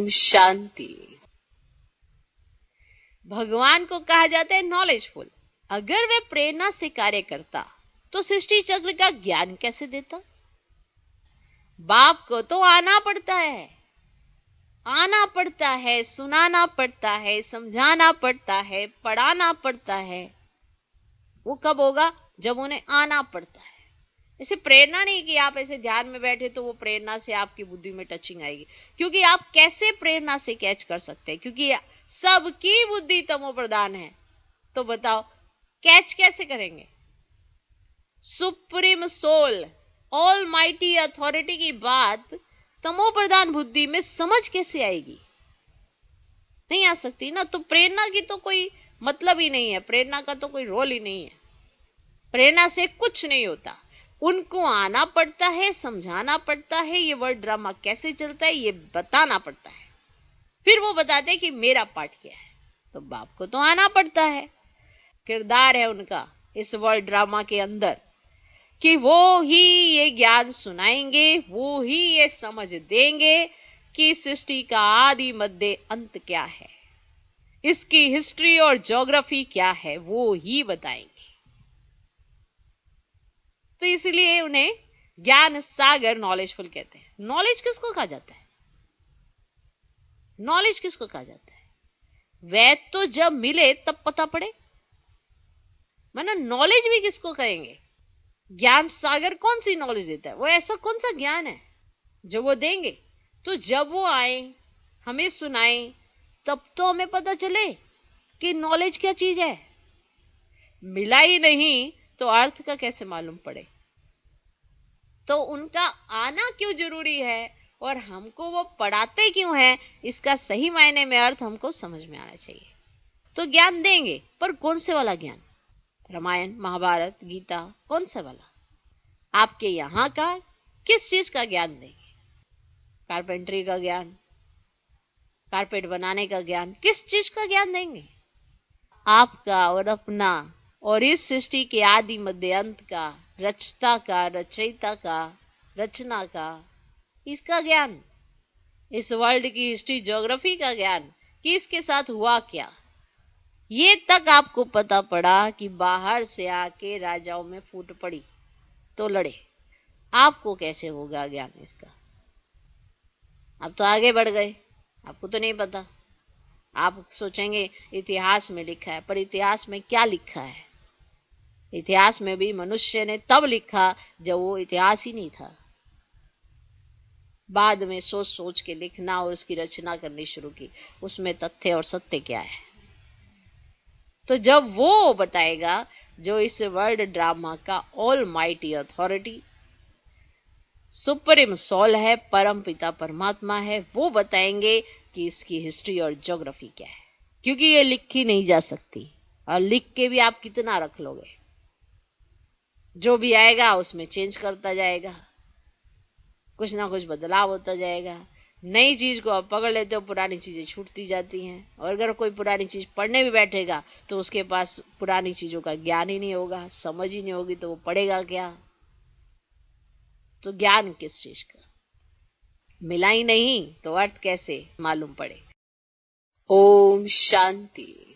ओम शांति। भगवान को कहा जाता है नॉलेजफुल। अगर वे प्रेरणा से कार्य करता तो सृष्टि चक्र का ज्ञान कैसे देता? बाप को तो आना पड़ता है, सुनाना पड़ता है, समझाना पड़ता है, पढ़ाना पड़ता है। वो कब होगा? जब उन्हें आना पड़ता है। ऐसे प्रेरणा नहीं कि आप ऐसे ध्यान में बैठे तो वो प्रेरणा से आपकी बुद्धि में टचिंग आएगी, क्योंकि आप कैसे प्रेरणा से कैच कर सकते हैं? क्योंकि सबकी बुद्धि तमो प्रधान है। तो बताओ कैच कैसे करेंगे? Supreme soul, all mighty authority की बात तमो प्रधान बुद्धि में समझ कैसे आएगी? नहीं आ सकती ना। तो प्रेरणा की तो कोई मतलब ही नहीं है, प्रेरणा का तो कोई रोल ही नहीं है। प्रेरणा से कुछ नहीं होता। उनको आना पड़ता है, समझाना पड़ता है, ये वर्ल्ड ड्रामा कैसे चलता है ये बताना पड़ता है। फिर वो बताते हैं कि मेरा पार्ट क्या है। तो बाप को तो आना पड़ता है। किरदार है उनका इस वर्ल्ड ड्रामा के अंदर कि वो ही ये ज्ञान सुनाएंगे, वो ही ये समझ देंगे कि सृष्टि का आदि मध्य अंत क्या है, इसकी हिस्ट्री और ज्योग्राफी क्या है, वो ही बताएंगे। तो इसलिए उन्हें ज्ञान सागर नॉलेजफुल कहते हैं। नॉलेज किसको कहा जाता है? नॉलेज किसको कहा जाता है? वैद तो जब मिले तब पता पड़े। माना नॉलेज भी किसको कहेंगे? ज्ञान सागर कौन सी नॉलेज देता है? वो ऐसा कौन सा ज्ञान है जो वो देंगे? तो जब वो आए, हमें सुनाए, तब तो हमें पता चले कि नॉलेज क्या चीज है। मिला ही नहीं तो अर्थ का कैसे मालूम पड़े? तो उनका आना क्यों जरूरी है और हमको वो पढ़ाते क्यों है, इसका सही मायने में अर्थ हमको समझ में आना चाहिए। तो ज्ञान देंगे, पर कौन से वाला ज्ञान? रामायण, महाभारत, गीता, कौन सा वाला? आपके यहां का किस चीज का ज्ञान देंगे? कारपेंटरी का ज्ञान, कारपेट बनाने का ज्ञान, किस चीज का ज्ञान देंगे? आपका और अपना, और इस सृष्टि के आदि मध्य अंत का, रचता का, रचयिता का, रचना का, इसका ज्ञान। इस वर्ल्ड की हिस्ट्री ज्योग्राफी का ज्ञान कि इसके साथ हुआ क्या। ये तक आपको पता पड़ा कि बाहर से आके राजाओं में फूट पड़ी तो लड़े। आपको कैसे होगा ज्ञान इसका? आप तो आगे बढ़ गए, आपको तो नहीं पता। आप सोचेंगे इतिहास में लिखा है, पर इतिहास में क्या लिखा है? इतिहास में भी मनुष्य ने तब लिखा जब वो इतिहास ही नहीं था। बाद में सोच सोच के लिखना और उसकी रचना करनी शुरू की, उसमें तथ्य और सत्य क्या है। तो जब वो बताएगा जो इस वर्ल्ड ड्रामा का all mighty authority, supreme soul है, परम पिता परमात्मा है, वो बताएंगे कि इसकी हिस्ट्री और ज्योग्राफी क्या है। क्योंकि ये लिखी नहीं जा सकती, और लिख के भी आप कितना रख लोगे? जो भी आएगा उसमें चेंज करता जाएगा, कुछ ना कुछ बदलाव होता जाएगा। नई चीज को आप पकड़ लेते हो, पुरानी चीजें छूटती जाती हैं। और अगर कोई पुरानी चीज पढ़ने भी बैठेगा तो उसके पास पुरानी चीजों का ज्ञान ही नहीं होगा, समझ ही नहीं होगी, तो वो पढ़ेगा क्या? तो ज्ञान किस चीज का? मिला ही नहीं तो अर्थ कैसे मालूम पड़े? ओम शांति।